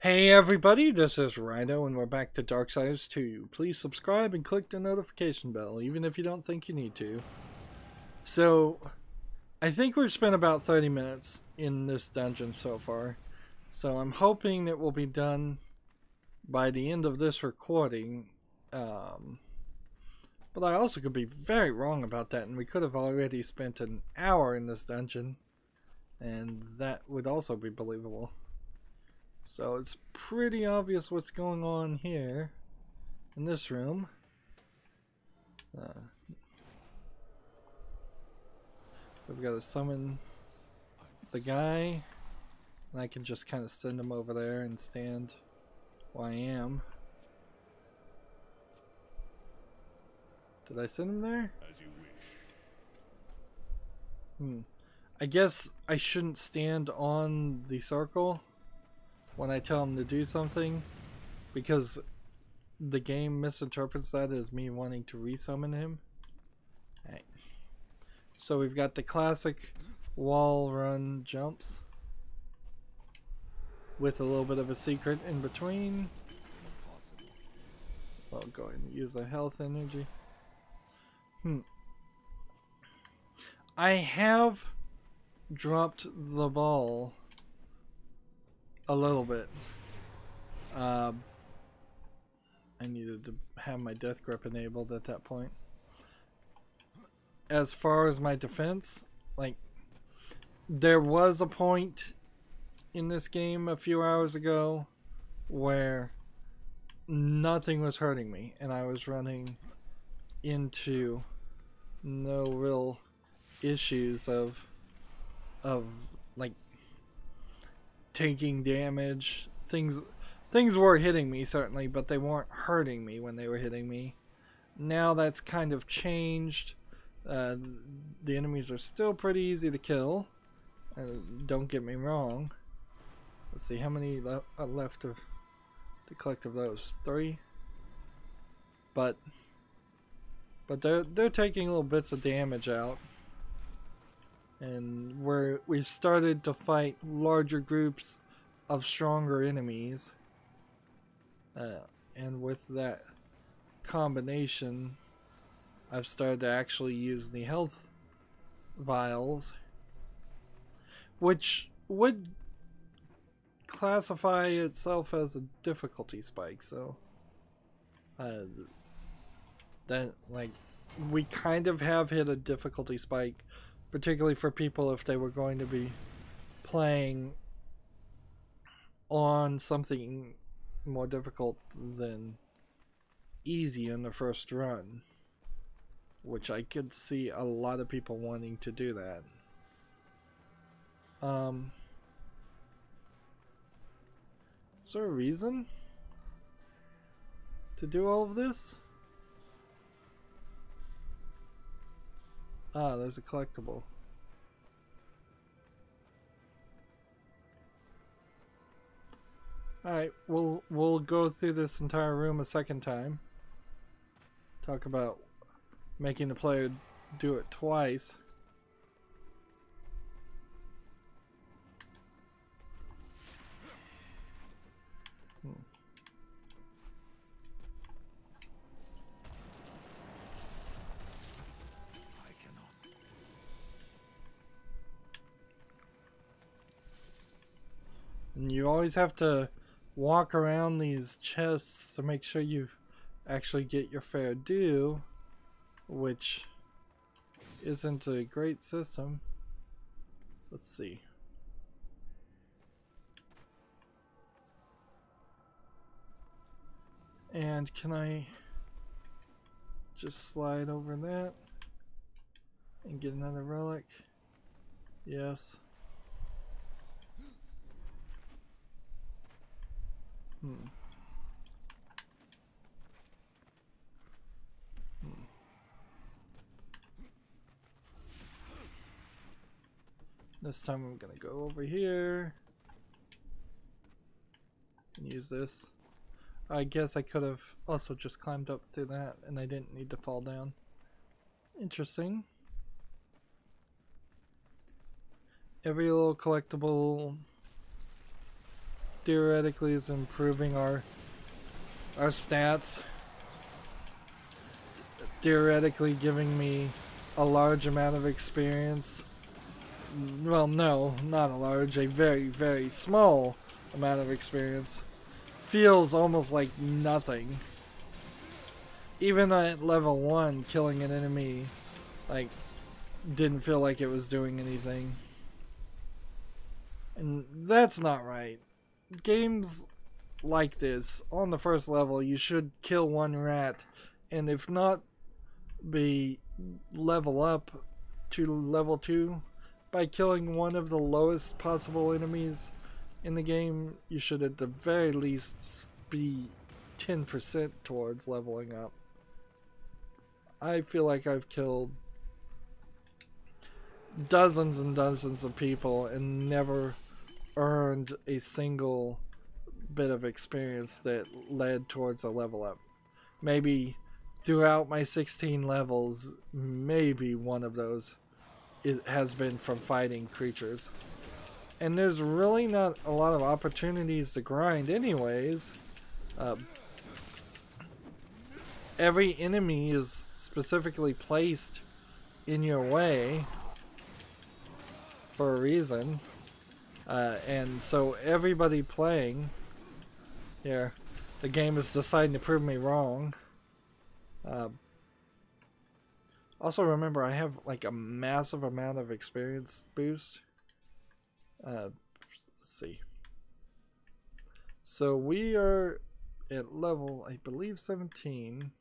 Hey everybody, this is Rydo and we're back to Darksiders 2. Please subscribe and click the notification bell, even if you don't think you need to. So, I think we've spent about 30 minutes in this dungeon so far. So I'm hoping that we'll be done by the end of this recording. But I also could be very wrong about that, and we could have already spent an hour in this dungeon. And that would also be believable. So it's pretty obvious what's going on here in this room. We've got to summon the guy, and I can just kind of send him over there and stand where I am. Did I send him there? As you wish. I guess I shouldn't stand on the circle when I tell him to do something, because the game misinterprets that as me wanting to resummon him. Right. So we've got the classic wall run jumps with a little bit of a secret in between. I'll go ahead and use the health energy. I have dropped the ball a little bit. I needed to have my death grip enabled at that point. As far as my defense, like, there was a point in this game a few hours ago where nothing was hurting me and I was running into no real issues of like taking damage. Things were hitting me, certainly, but they weren't hurting me when they were hitting me. Now that's kind of changed. The enemies are still pretty easy to kill. Don't get me wrong. Let's see, how many are left to collect of those? 3? But they're taking little bits of damage out. And we've started to fight larger groups of stronger enemies, and with that combination, I've started to actually use the health vials, which would classify itself as a difficulty spike. So that, like, we kind of have hit a difficulty spike, particularly for people if they were going to be playing on something more difficult than easy in the first run, which I could see a lot of people wanting to do that. Is there a reason to do all of this? Ah, there's a collectible. Alright, we'll go through this entire room a second time. Talk about making the player do it twice. And you always have to walk around these chests to make sure you actually get your fair due, which isn't a great system. Let's see. And can I just slide over that and get another relic? Yes. This time I'm gonna go over here and use this. I guess I could have also just climbed up through that and I didn't need to fall down. Interesting. Every little collectible theoretically is improving our stats. Theoretically giving me a large amount of experience. Well, no, not a large, a very, very small amount of experience. Feels almost like nothing. Even at level 1, killing an enemy, like, didn't feel like it was doing anything. And that's not right. Games like this, on the first level, you should kill one rat, and if not, be level up to level 2 by killing one of the lowest possible enemies in the game. You should at the very least be 10% towards leveling up. I feel like I've killed dozens and dozens of people and never earned a single bit of experience that led towards a level up. Maybe throughout my 16 levels, maybe one of those has been from fighting creatures. And there's really not a lot of opportunities to grind anyways. Every enemy is specifically placed in your way for a reason. And so everybody playing here, the game is deciding to prove me wrong. Also remember, I have like a massive amount of experience boost. Let's see. So we are at level, I believe, 17.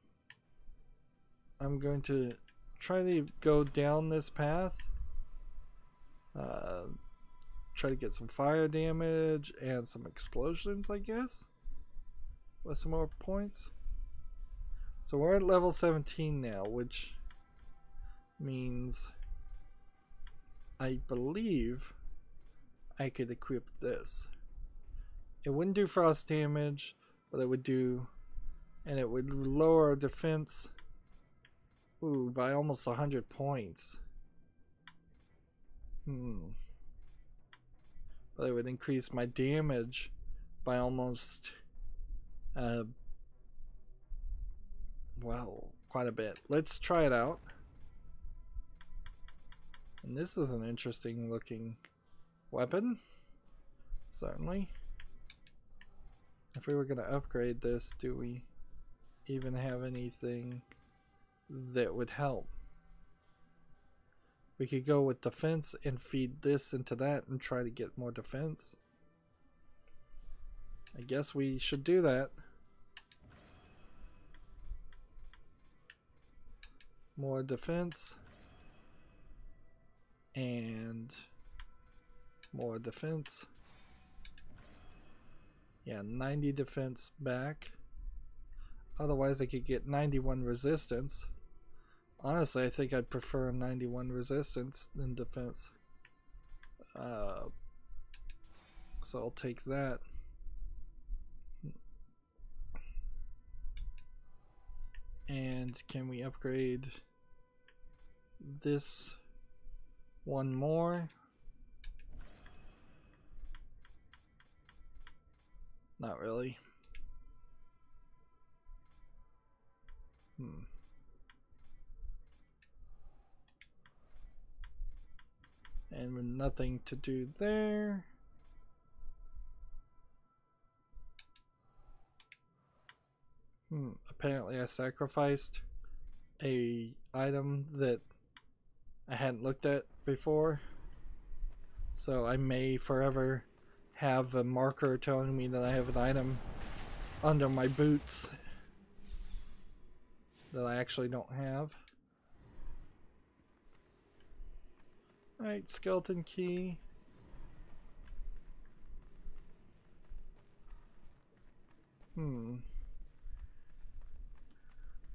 I'm going to try to go down this path. Try to get some fire damage and some explosions, I guess, with some more points. So we're at level 17 now, which means I believe I could equip this. It wouldn't do frost damage, but it would do, and it would lower our defense, ooh, by almost 100 points. But it would increase my damage by almost, well, quite a bit. Let's try it out. And this is an interesting looking weapon, certainly. If we were going to upgrade this, do we even have anything that would help? We could go with defense and feed this into that and try to get more defense. I guess we should do that. More defense. And more defense. Yeah, 90 defense back. Otherwise I could get 91 resistance. Honestly, I think I'd prefer 91 resistance than defense. So I'll take that. And can we upgrade this one more? Not really. And with nothing to do there. Apparently I sacrificed a item that I hadn't looked at before. So I may forever have a marker telling me that I have an item under my boots that I actually don't have. Alright, skeleton key.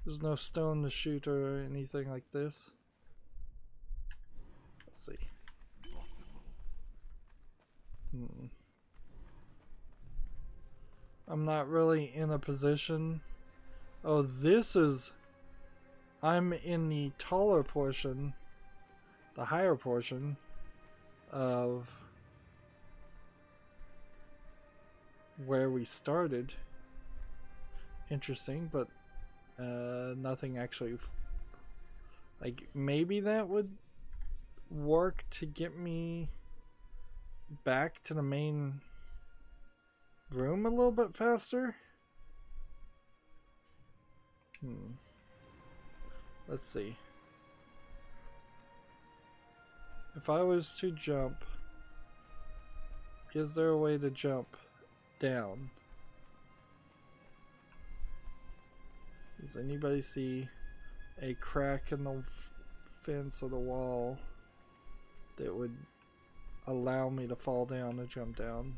There's no stone to shoot or anything like this. Let's see. I'm not really in a position. Oh, this is... I'm in the taller portion, the higher portion of where we started. Interesting, but nothing actually. Like, maybe that would work to get me back to the main room a little bit faster. Let's see. If I was to jump, is there a way to jump down? Does anybody see a crack in the fence or the wall that would allow me to fall down or jump down?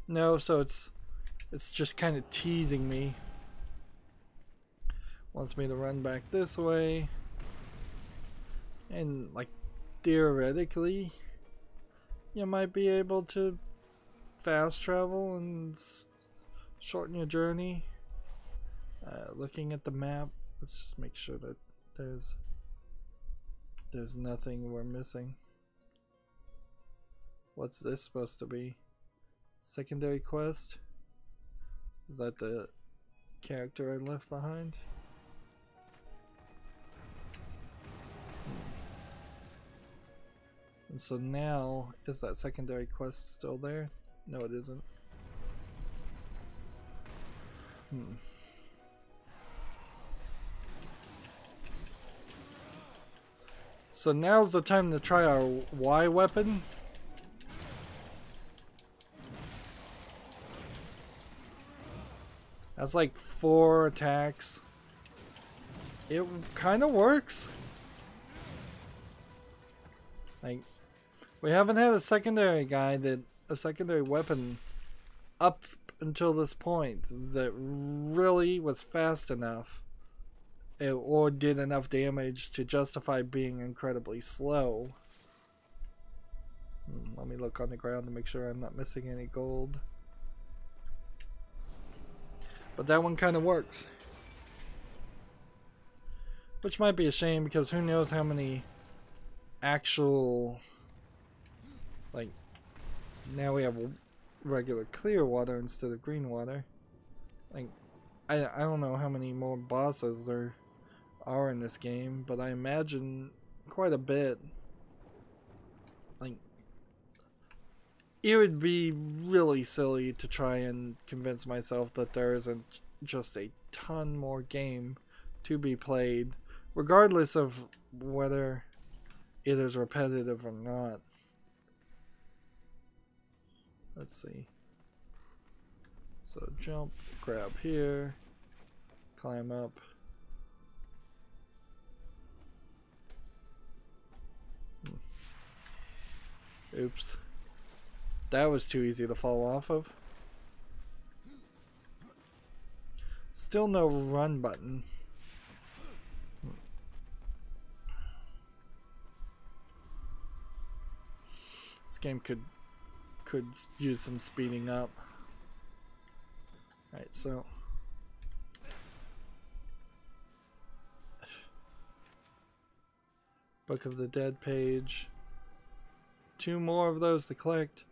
No, so it's just kind of teasing me. Wants me to run back this way. And, like, theoretically, you might be able to fast travel and shorten your journey. Looking at the map, let's just make sure that there's nothing we're missing. What's this supposed to be? Secondary quest? Is that the character I left behind? And so now, is that secondary quest still there? No, it isn't. So now's the time to try our Y weapon. That's like 4 attacks. It kind of works. Like, we haven't had a secondary weapon up until this point that really was fast enough or did enough damage to justify being incredibly slow. Let me look on the ground to make sure I'm not missing any gold. But that one kind of works. Which might be a shame, because who knows how many actual, like, now we have regular clear water instead of green water. Like, I don't know how many more bosses there are in this game, but I imagine quite a bit. Like, it would be really silly to try and convince myself that there isn't just a ton more game to be played, regardless of whether it is repetitive or not. Let's see. So jump, grab here, climb up. Oops. That was too easy to fall off of. Still no run button. This game could use some speeding up. Alright, so Book of the Dead page. 2 more of those to collect.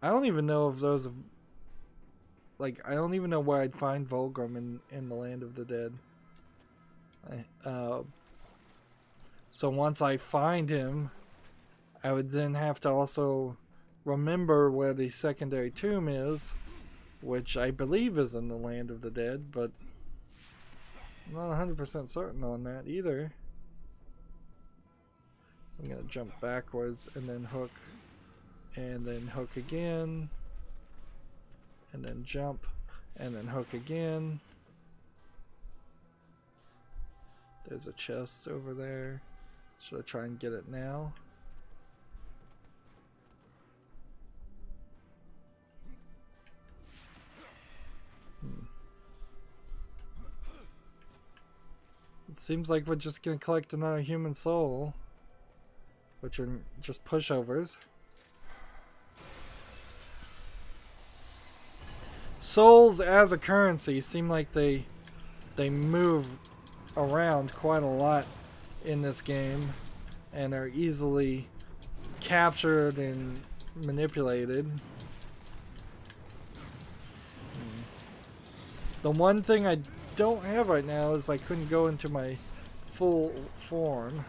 I don't even know if those have, like, I don't even know where I'd find Volgrim in the Land of the Dead. So once I find him, I would then have to also remember where the secondary tomb is, which I believe is in the Land of the Dead, but I'm not 100% certain on that either. So I'm going to jump backwards and then hook, and then hook again, and then jump, and then hook again. There's a chest over there. Should I try and get it now? It seems like we're just gonna collect another human soul, which are just pushovers. Souls as a currency seem like they move around quite a lot in this game and are easily captured and manipulated. The one thing I don't have right now is I couldn't go into my full form.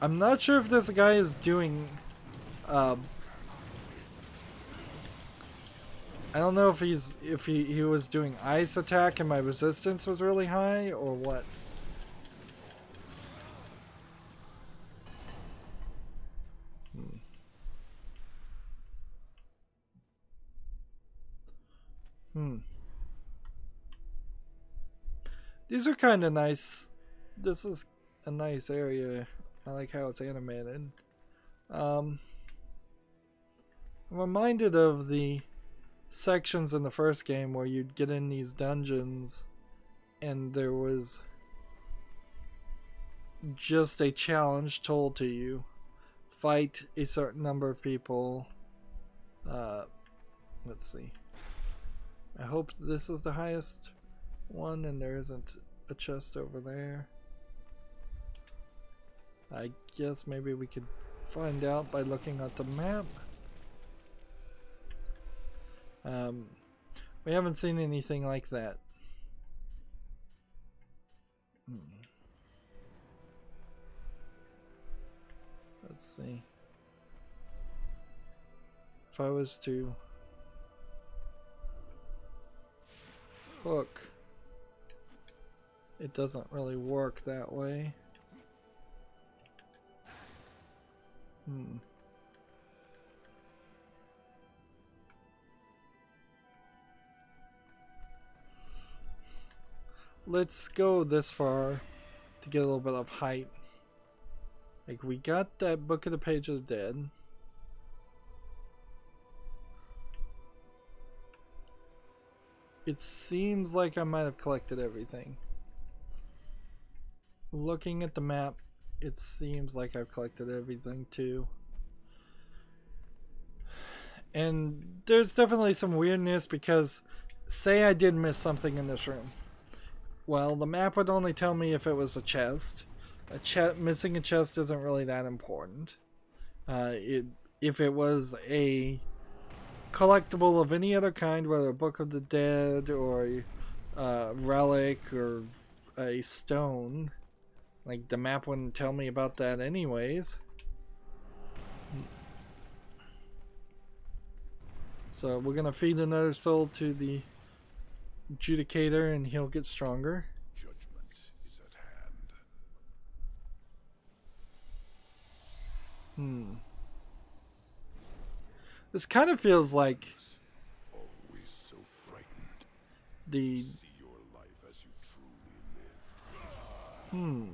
I'm not sure if this guy is doing I don't know if he was doing ice attack and my resistance was really high or what. These are kind of nice. This is a nice area. I like how it's animated. I'm reminded of the sections in the first game where you'd get in these dungeons and there was just a challenge told to you. Fight a certain number of people. Let's see. I hope this is the highest one and there isn't a chest over there. I guess maybe we could find out by looking at the map. We haven't seen anything like that. Let's see. If I was to hook, it doesn't really work that way. Let's go this far to get a little bit of height. Like, we got that Book of the Page of the Dead. It seems like I might have collected everything. Looking at the map, it seems like I've collected everything too. And there's definitely some weirdness because say I did miss something in this room. Well, the map would only tell me if it was a chest. Missing a chest isn't really that important. If it was a collectible of any other kind, whether a Book of the Dead or a relic or a stone, like the map wouldn't tell me about that anyways. So we're gonna feed another soul to the Adjudicator and he'll get stronger. Judgment is at hand. This kind of feels like Always so frightened. the See your life as you truly live.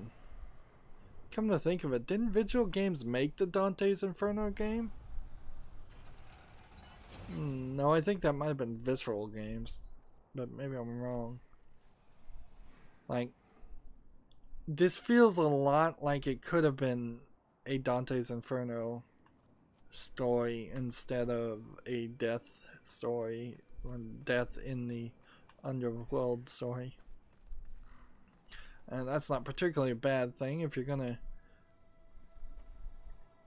Come to think of it, didn't Vigil Games make the Dante's Inferno game? No, I think that might have been Visceral Games, but maybe I'm wrong. Like, this feels a lot like it could have been a Dante's Inferno story instead of a death story or death in the underworld story. And that's not particularly a bad thing if you're gonna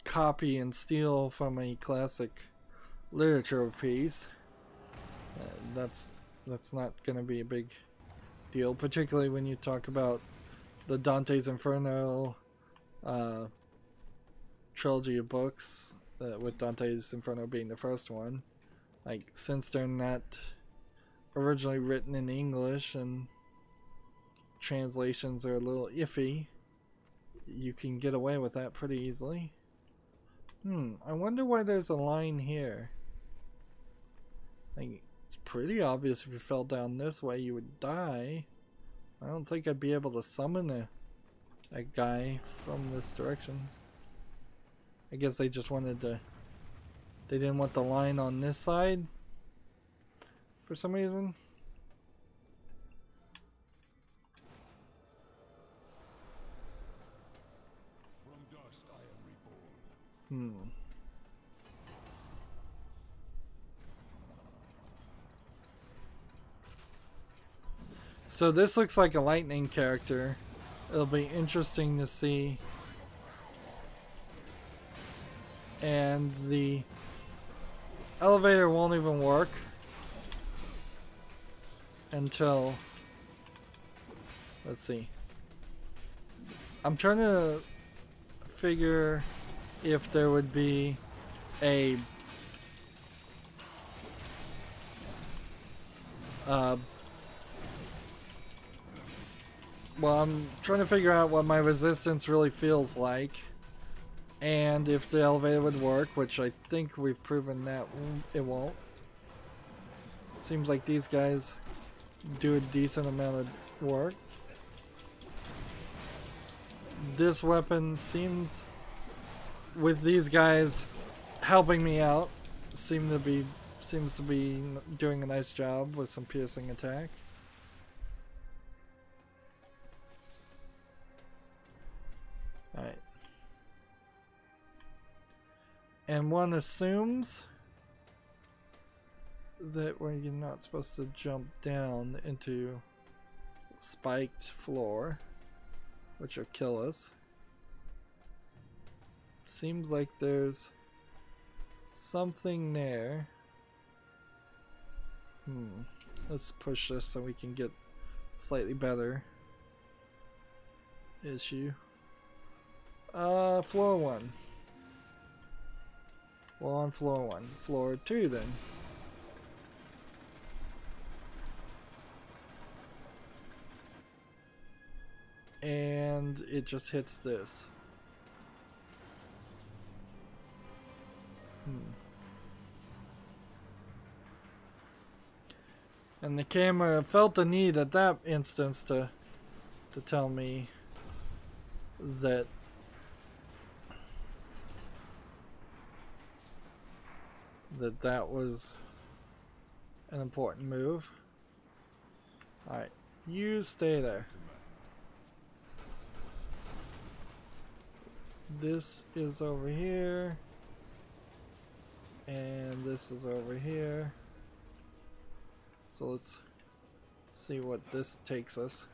copy and steal from a classic literature piece. That's not gonna be a big deal, particularly when you talk about the Dante's Inferno trilogy of books, with Dante's Inferno being the first one. Like, since they're not originally written in English and translations are a little iffy, you can get away with that pretty easily. I wonder why there's a line here. Like, it's pretty obvious if you fell down this way you would die. I don't think I'd be able to summon a guy from this direction. I guess they just wanted to... They didn't want the line on this side for some reason. From dust I am reborn. So this looks like a lightning character. It'll be interesting to see and the elevator won't even work until, let's see, I'm trying to figure if there would be a well, I'm trying to figure out what my resistance really feels like, and if the elevator would work, which I think we've proven that it won't. Seems like these guys do a decent amount of work. This weapon seems, with these guys helping me out, seems to be doing a nice job with some piercing attack. Alright. And one assumes that you're not supposed to jump down into spiked floor, which will kill us. Seems like there's something there. Let's push this so we can get slightly better issue. Floor 1. Well, on floor 1. Floor 2 then. And it just hits this. And the camera felt the need at that instance to tell me that that was an important move. Alright, you stay there. This is over here, and this is over here. So let's see what this takes us.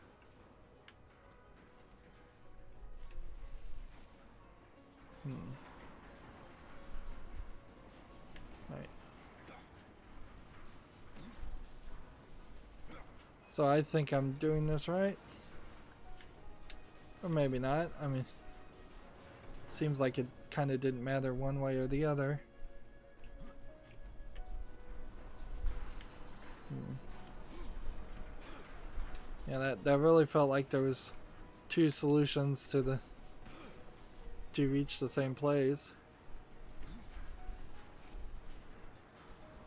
Right. So I think I'm doing this right. Or maybe not. I mean, it seems like it kind of didn't matter one way or the other. Yeah, that really felt like there was two solutions to reach the same place.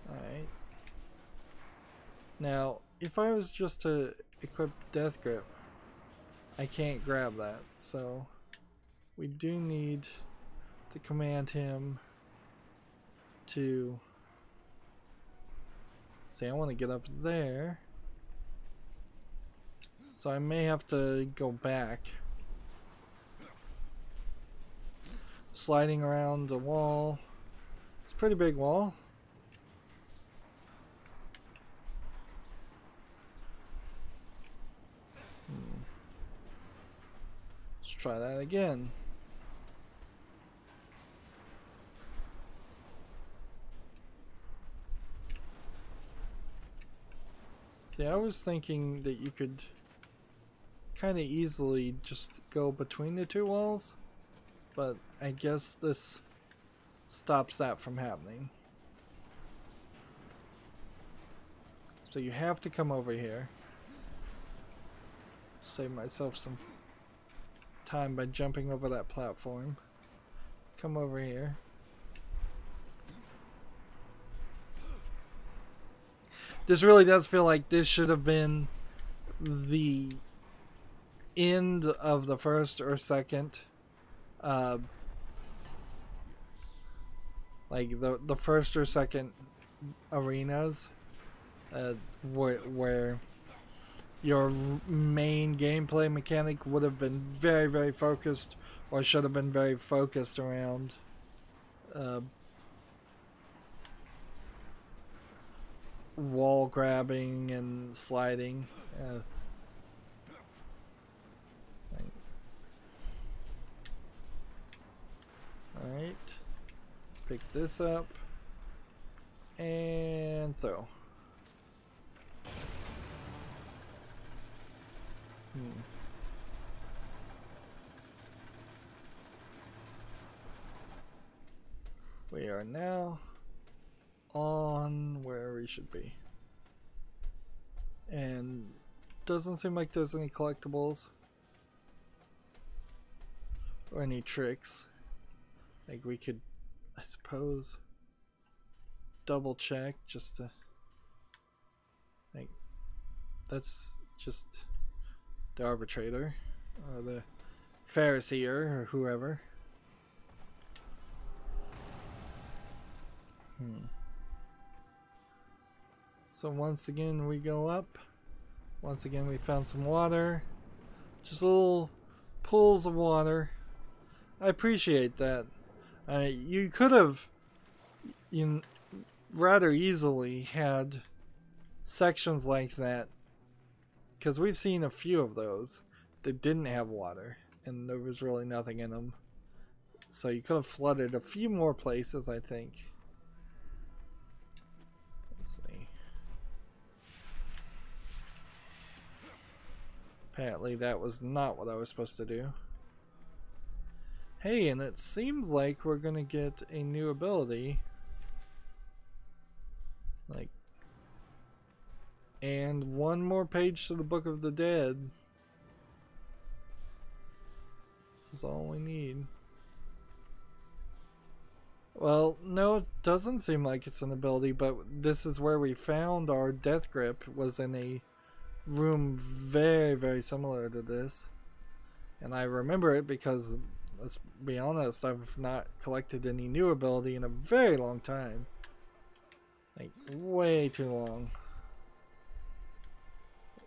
Alright. Now, if I was just to equip Death Grip, I can't grab that, so we do need to command him to... See, I want to get up there. So I may have to go back. Sliding around the wall. It's a pretty big wall. Let's try that again. See, I was thinking that you could kind of easily just go between the two walls, but I guess this stops that from happening. So you have to come over here. Save myself some time by jumping over that platform. Come over here. This really does feel like this should have been the end of the first or second, like the first or second arenas, where your main gameplay mechanic would have been very, very focused, or should have been very focused around wall grabbing and sliding. Alright. Pick this up and throw. We are now on where we should be. And doesn't seem like there's any collectibles or any tricks. Like we could, I suppose, double check just to, like, that's just the arbitrator or the Pharisee or whoever. So once again we go up. Once again we found some water. Just little pools of water. I appreciate that. You could have rather easily had sections like that, because we've seen a few of those that didn't have water and there was really nothing in them. So you could have flooded a few more places, I think. Let's see. Apparently that was not what I was supposed to do. Hey, and it seems like we're gonna get a new ability. Like, and one more page to the Book of the Dead is all we need. Well, no, it doesn't seem like it's an ability, but this is where we found our death grip, was in a room very, very similar to this. And I remember it because, let's be honest, I've not collected any new ability in a very long time. Like, way too long.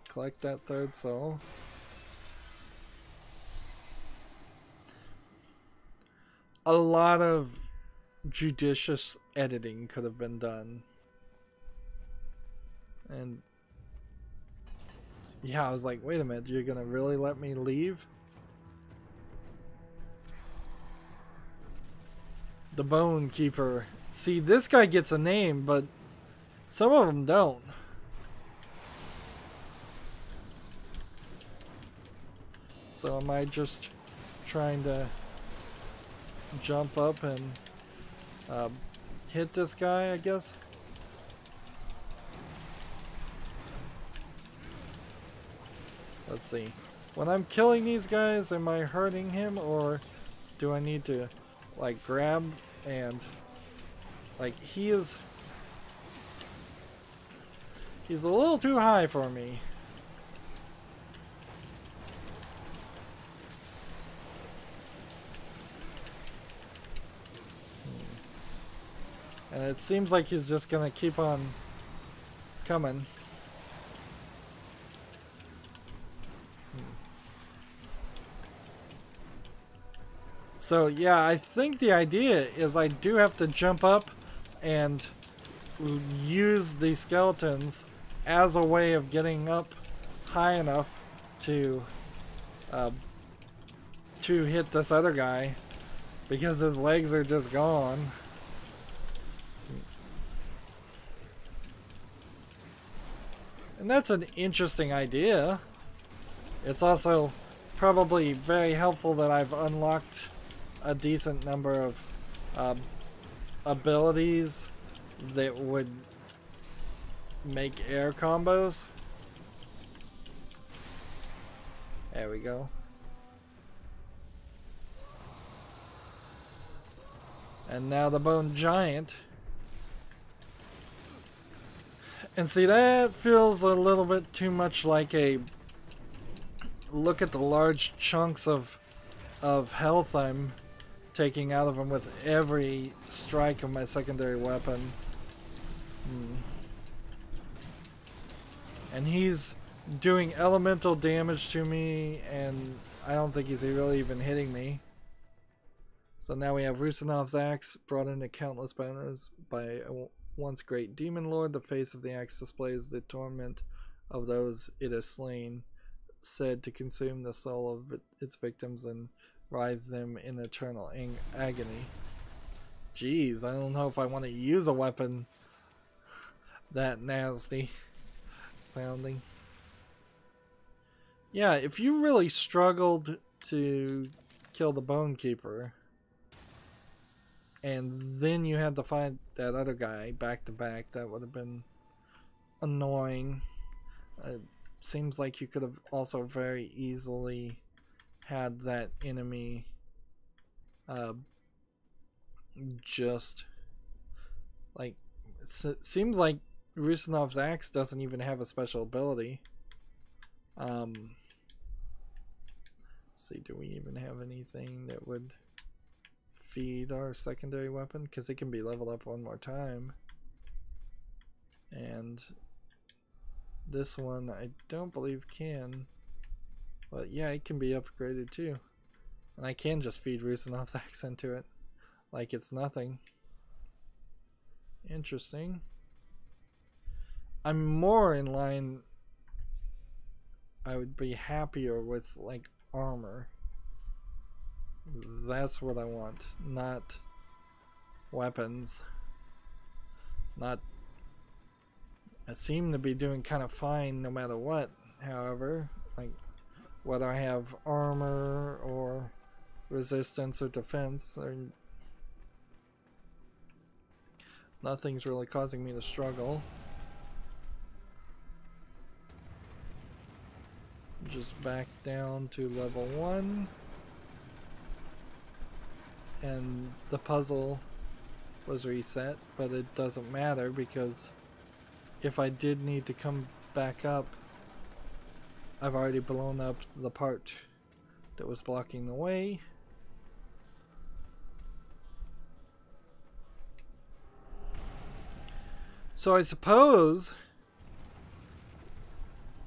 Collect that third soul. A lot of judicious editing could have been done. And yeah, I was like, wait a minute, you're gonna really let me leave? The Bone Keeper. See, this guy gets a name, but some of them don't. So am I just trying to jump up and hit this guy, I guess? Let's see. When I'm killing these guys, am I hurting him, or do I need to, like, grab and, like, he's a little too high for me. And it seems like he's just gonna keep on coming. So yeah, I think the idea is I do have to jump up and use the skeletons as a way of getting up high enough to hit this other guy, because his legs are just gone. And that's an interesting idea. It's also probably very helpful that I've unlocked a decent number of abilities that would make air combos. There we go. And now the Bone Giant. And see, that feels a little bit too much like a look at the large chunks of health I'm taking out of him with every strike of my secondary weapon. And he's doing elemental damage to me, and I don't think he's really even hitting me. So now we have Rusinov's axe, brought into countless banners by a once great demon lord. The face of the axe displays the torment of those it has slain, said to consume the soul of its victims and writhe them in eternal agony. Jeez, I don't know if I want to use a weapon that nasty sounding. Yeah, if you really struggled to kill the Bone Keeper, and then you had to fight that other guy back to back, that would have been annoying. Seems like you could have also very easily had that enemy just like, seems like Rusinov's axe doesn't even have a special ability. Let's see, do we even have anything that would feed our secondary weapon? Because it can be leveled up one more time. And this one I don't believe can. But yeah, it can be upgraded too. And I can just feed Rusinov's axe into it like it's nothing. Interesting. I'm more in line, I would be happier with like armor. That's what I want, not weapons. Not, I seem to be doing kind of fine no matter what, however, like whether I have armor or resistance or defense, or nothing's really causing me to struggle. Just back down to level 1, and the puzzle was reset, but it doesn't matter because if I did need to come back up, I've already blown up the part that was blocking the way. So I suppose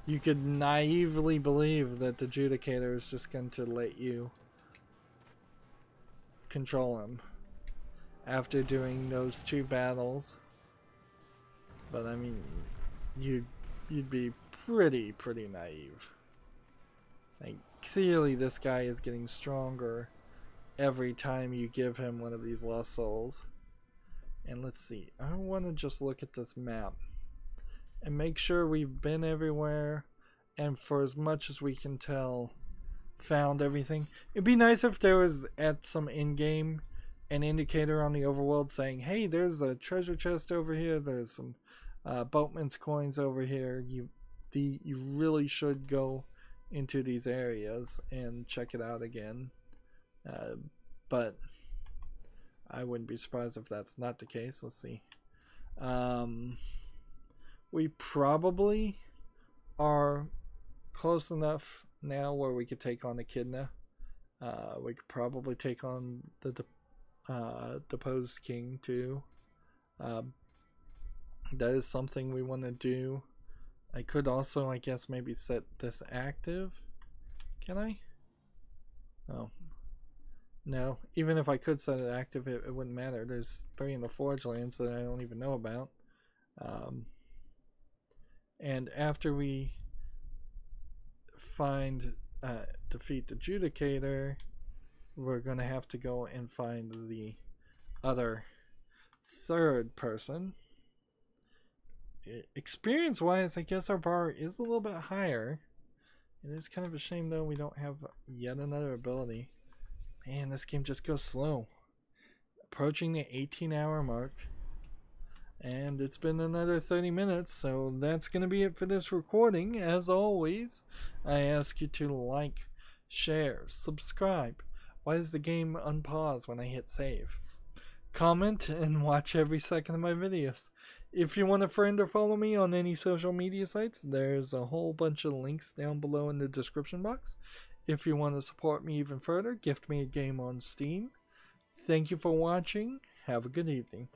you could naively believe that the Judicator is just going to let you control him after doing those 2 battles. But I mean, you'd be pretty naive. Like, clearly this guy is getting stronger every time you give him one of these lost souls. And let's see, I want to just look at this map and make sure we've been everywhere, and for as much as we can tell, found everything. It'd be nice if there was at some in-game an indicator on the overworld saying, hey, there's a treasure chest over here, there's some boatman's coins over here. You really should go into these areas and check it out again. But I wouldn't be surprised if that's not the case. Let's see. We probably are close enough now where we could take on Echidna. We could probably take on the deposed king too. That is something we want to do. I could also, I guess, maybe set this active. Can I? Oh. No. Even if I could set it active, it wouldn't matter. There's 3 in the Forge lands that I don't even know about. And after we defeat the Judicator, we're going to have to go and find the other 3rd person. Experience wise, I guess our bar is a little bit higher. It is kind of a shame though we don't have yet another ability. Man, this game just goes slow. Approaching the 18-hour mark. And it's been another 30 minutes, so that's going to be it for this recording. As always, I ask you to like, share, subscribe. Why does the game unpause when I hit save? Comment and watch every second of my videos. If you want to friend or follow me on any social media sites, there's a whole bunch of links down below in the description box. If you want to support me even further, gift me a game on Steam. Thank you for watching. Have a good evening.